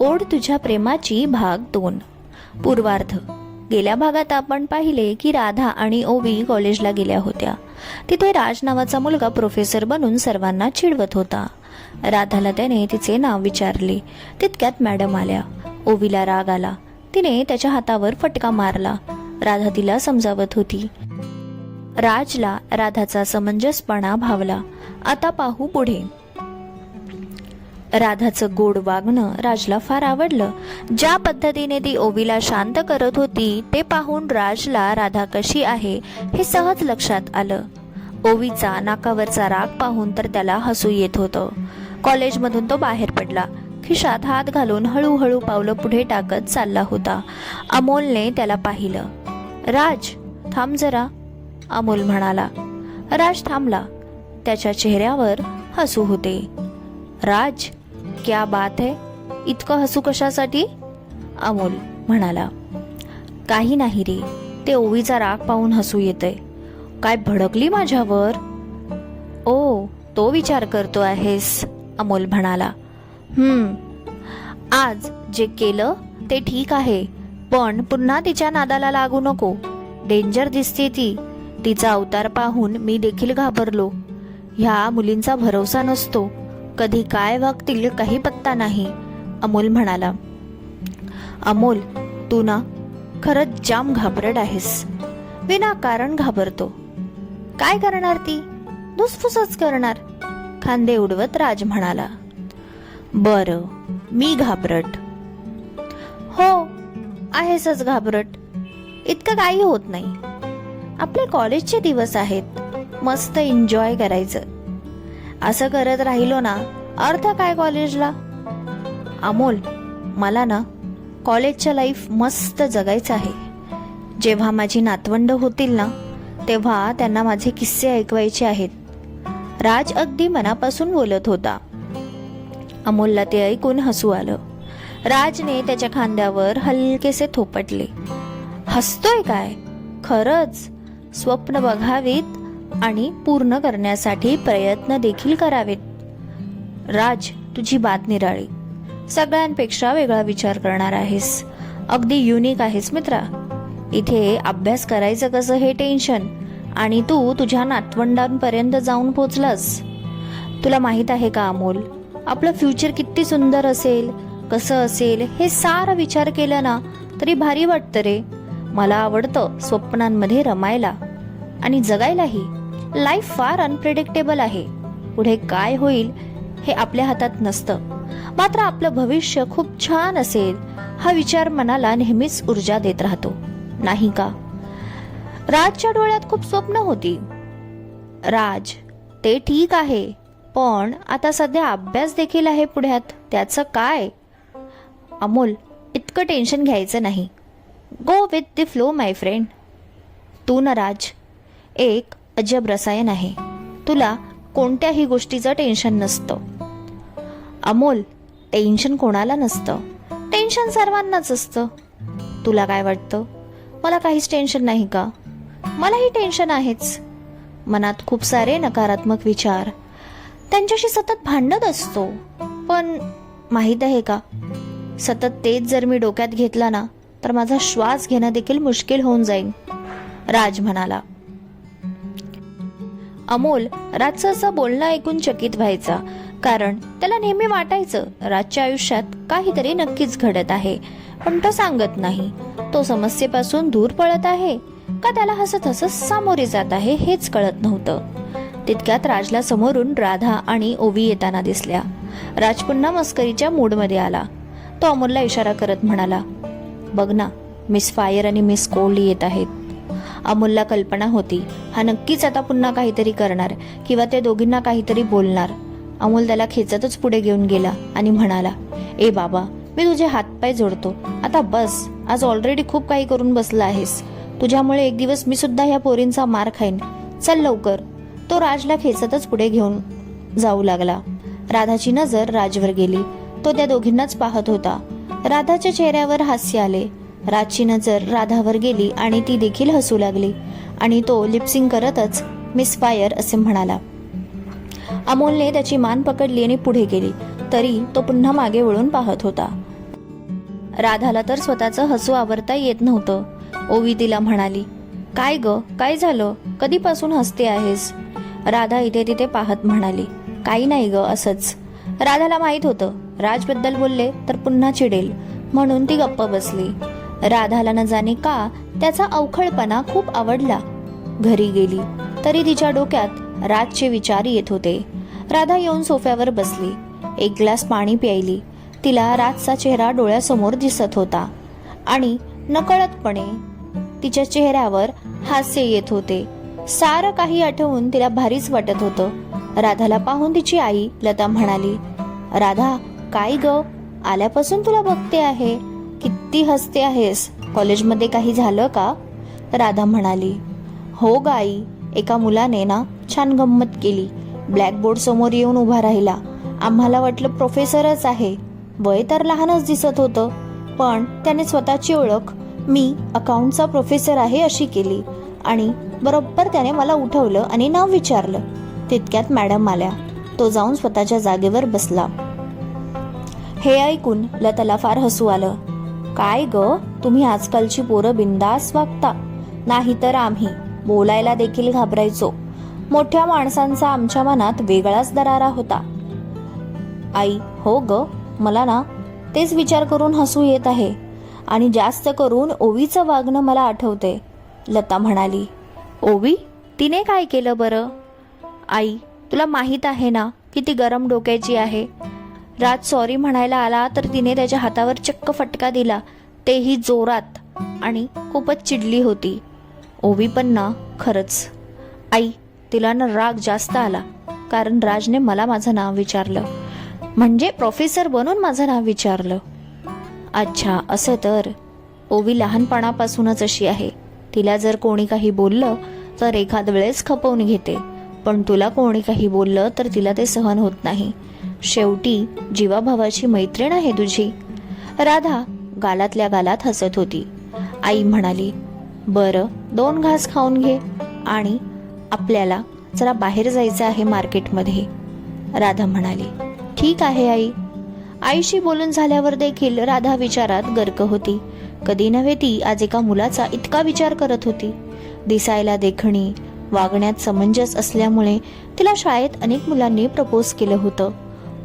ओढ तुझ्या प्रेमाची भाग 2 पूर्वार्ध। गेल्या भागात आपण पाहिले की राधा आणि ओवी कॉलेजला गेल्या होत्या। तिथे राज नावाचा मुलगा प्रोफेसर बनून सर्वांना चिडवत होता। राधाला त्याने तिचे नाव विचारले, तितक्यात मॅडम आल्या। ओवीला राग आला, तिने त्याच्या हातावर फटका मारला। राधा तिला समजावत होती। राजला राधाचा समंजसपणा भावला। आता पाहू पुढे। राधाचं गोड वागणं राजला फार आवडलं। ज्या पद्धतीने ती ओवीला शांत करत होती ते पाहून राजला राधा कशी आहे हे सहज लक्षात आलं। ओवीचा नाकावरचा राग पाहून तर त्याला हसू येत होतं। कॉलेजमधून तो बाहेर पडला। खिशात हात घालून हळूहळू पावलं पुढे टाकत चालला होता। अमोलने त्याला पाहिलं। राज, थांब जरा, अमोल म्हणाला। राज थांबला। त्याच्या चेहऱ्यावर हसू होते। राज, क्या बात है, इतकं हसू कशासाठी? अमोल म्हणाला। काही नाही रे, ते ओवीचा राग पाहून हसू येतंय। काय भडकली माझ्यावर? ओ, तो विचार करतो आहेस, अमोल म्हणाला। आज जे केलं ते ठीक आहे, पण पुन्हा तिच्या नादाला लागू नको। डेंजर दिसते ती। तिचा अवतार पाहून मी देखील घाबरलो। ह्या मुलींचा भरोसा नसतो, कधी काय वागतील काही पत्ता नाही, अमोल म्हणाला। अमोल, तू ना खरंच जाम घाबरट आहेस। विनाकारण घाबरतो। काय करणार ती? धुसफुसच करणार, खांदे उडवत राज म्हणाला। बरं, मी घाबरट? हो, आहेसच घाबरट। इतकं काही होत नाही। आपले कॉलेजचे दिवस आहेत, मस्त एन्जॉय करायचं। असं करत राहिलो ना, अर्थ काय कॉलेजला? अमोल, मला ना कॉलेजच्या लाईफ मस्त जगायचं आहे। जेव्हा माझी नातवंड होतील ना, तेव्हा त्यांना माझे किस्से ऐकवायचे आहेत। राज अगदी मनापासून बोलत होता। अमोलला ते ऐकून हसू आलं। राजने त्याच्या खांद्यावर हलकेसे थोपटले। हसतोय काय? खरंच स्वप्न बघावीत आणि पूर्ण करण्यासाठी प्रयत्न देखील करावेत। राज, तुझी बात निराळी। सगळ्यांपेक्षा वेगळा विचार करणार आहेस। अगदी युनिक आहेस मित्रा। इथे अभ्यास करायचं कसं हे टेन्शन, आणि तू तुझ्या नातवंडांपर्यंत जाऊन पोचलास। तुला माहित आहे का अमोल, आपलं फ्युचर किती सुंदर असेल, कसं असेल हे सारा विचार केला ना तरी भारी वाटतं रे। मला आवडतं स्वप्नांमध्ये रमायला आणि जगायलाही। लाईफ फार अनप्रेडिक्टेबल आहे। पुढे काय होईल हे आपल्या हातात नसतं, मात्र आपलं भविष्य खूप छान असेल हा विचार मनाला नेहमीच ऊर्जा देत राहतो, नाही का? राजच्या डोळ्यात खूप स्वप्न होती। राज, ते ठीक आहे, पण आता सध्या अभ्यास देखील आहे पुढ्यात, त्याचं काय? अमोल, इतकं टेन्शन घ्यायचं नाही। Go with the flow my friend. तू ना राज एक अजब रसायन आहे। तुला कोणत्याही गोष्टीचं टेन्शन नसतं। अमोल, टेन्शन कोणाला नसतं, टेन्शन सर्वांनाच असतं। तुला काय वाटतं, मला काहीच टेन्शन नाही का? मलाही टेन्शन आहेच। मनात खूप सारे नकारात्मक विचार, त्यांच्याशी सतत भांडत असतो। पण माहित आहे का, सतत तेच जर मी डोक्यात घेतला ना तर माझा श्वास घेणं देखील मुश्किल होऊन जाईल, राज म्हणाला। अमोल राजचं असं बोलणं ऐकून चकित व्हायचा, कारण त्याला नेहमी वाटायचं राजच्या आयुष्यात काहीतरी नक्कीच घडत आहे, पण तो सांगत नाही। तो समस्येपासून दूर पळत आहे का त्याला हसत हसत सामोरे जात आहे हेच कळत नव्हतं। तितक्यात राजला समोरून राधा आणि ओवी येताना दिसल्या। राज पुन्हा मस्करीच्या मूडमध्ये आला। तो अमोलला इशारा करत म्हणाला, बघ ना, मिस फायर आणि मिस कोहली येत आहेत। अमोलला कल्पना होती हा नक्कीच आता पुन्हा काहीतरी करणार किंवा ते दोघींना काहीतरी बोलणार। अमोल त्याला खेचतच पुढे घेऊन गेला आणि म्हणाला, ए बाबा, मी तुझे हातपाय जोडतो, आता बस। आज ऑलरेडी खूप काही करून बसला आहेस। तुझ्यामुळे एक दिवस मी सुद्धा ह्या पोरींचा मार खाईन। चल लवकर। तो राजला खेचतच पुढे घेऊन जाऊ लागला। राधाची नजर राजवर गेली। तो त्या दोघींनाच पाहत होता। राधाच्या चेहऱ्यावर हास्य आले। राजची नजर राधावर गेली आणि ती देखील हसू लागली, आणि तो लिपसिंग करतच मिस फायर असे म्हणाला। अमोलने त्याची मान पकडली आणि पुढे गेली, तरी तो पुन्हा मागे वळून पाहत होता। राधाला तर स्वतःचं हसू आवरता येत नव्हतं. ओवी तिला म्हणाली, काय ग, काय झालं, कधीपासून हसते आहेस? राधा इथे तिथे पाहत म्हणाली, काही नाही ग, असंच. राधाला माहित होतं राजबद्दल बोलले तर पुन्हा चिडेल, म्हणून ती गप्प बसली. राधाला न जाणे का त्याचा अवखळपणा खूप आवडला. घरी गेली तरी तिच्या डोक्यात राजचे विचार येत होते. राधा येऊन सोफ्यावर बसली. एक ग्लास पाणी प्यायली. तिला राजचा चेहरा डोळ्यासमोर दिसत होता आणि नकळतपणे तिच्या चेहऱ्यावर हास्य येत होते. सारं काही आठवून तिला भारीच वाटत होतं. राधाला पाहून तिची आई लता म्हणाली, राधा, काय ग, आल्यापासून तुला बघते आहे, किती हसते आहेस, कॉलेजमध्ये काही झालं का? राधा म्हणाली, हो ग आई, एका मुलाने ना छान गंमत केली. ब्लॅकबोर्ड समोर येऊन उभा राहिला. आम्हाला वाटलं प्रोफेसरच आहे. वय तर लहानच दिसत होतं, पण त्याने स्वतःची ओळख मी अकाउंटचा प्रोफेसर आहे अशी केली आणि बरोबर त्याने मला उठवलं आणि नाव विचारलं. तितक्यात मॅडम आल्या. तो जाऊन स्वतःच्या जागेवर बसला. हे ऐकून लताला फार हसू आलं. काय ग, तुम्ही आजकालची पोरं बिंदास वागता, नाहीतर आम्ही बोलायला देखील घाबरायचो. मोठ्या माणसांचा आमच्या मनात वेगळाच दरारा होता. आई, हो ग, मला ना तेच विचार करून हसू येत आहे आणि जास्त करून ओवीचं वागणं मला आठवते. लता म्हणाली, ओवी, तिने काय केलं बरं? आई, तुला माहित आहे ना किती गरम डोक्याची आहे. राज सॉरी म्हणायला आला तर तिने त्याच्या हातावर चक्क फटका दिला, तेही जोरात, आणि खूपच चिडली होती. ओवी पण ना, खरंच आई, तिला ना राग जास्त आला कारण राजने मला माझं नाव विचारलं, म्हणजे प्रोफेसर बनून माझं नाव विचारलं. अच्छा, असं तर. ओवी लहानपणापासूनच अशी आहे. तिला जर कोणी काही बोललं तर एखाद वेळेस खपवून घेते, पण तुला कोणी काही बोललं तर तिला ते सहन होत नाही. शेवटी जीवाभावाची मैत्रीण आहे तुझी. राधा गालातल्या गालात हसत होती. आई म्हणाली, बरं, 2 घास खाऊन घे आणि आपल्याला जरा बाहेर जायचं आहे मार्केटमध्ये. राधा म्हणाली, ठीक आहे आई. आईशी बोलून झाल्यावर देखील राधा विचारात गर्क होती. कधी नव्हे ती आज एका मुलाचा इतका विचार करत होती. दिसायला देखणी, वागण्यात समंजस असल्यामुळे तिला शाळेत अनेक मुलांनी प्रपोज केलं होतं,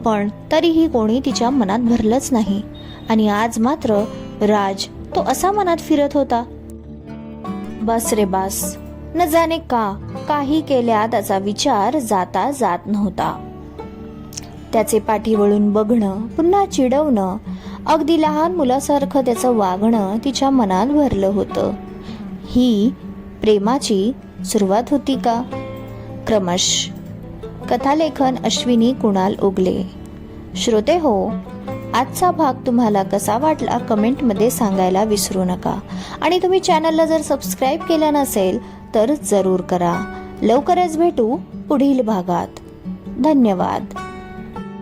पण तरीही कोणी तिच्या मनात भरलंच नाही. आणि आज मात्र राज तो असा मनात फिरत होता. बस रे बास, न जाणे का काही केल्या त्याचा विचार जाता जात नव्हता. त्याचे पाठी वळून बघणं, पुन्हा चिडवणं, अगदी लहान मुलासारखं त्याचं वागणं तिच्या मनात भरलं होतं. ही प्रेमाची सुरुवात होती का? क्रमश. कथालेखन अश्विनी कुणाल ओगले. श्रोते हो, आजचा भाग तुम्हाला कसा वाटला कमेंटमध्ये सांगायला विसरू नका. आणि तुम्ही चॅनलला जर सबस्क्राईब केलं नसेल तर जरूर करा. लवकरच भेटू पुढील भागात. धन्यवाद.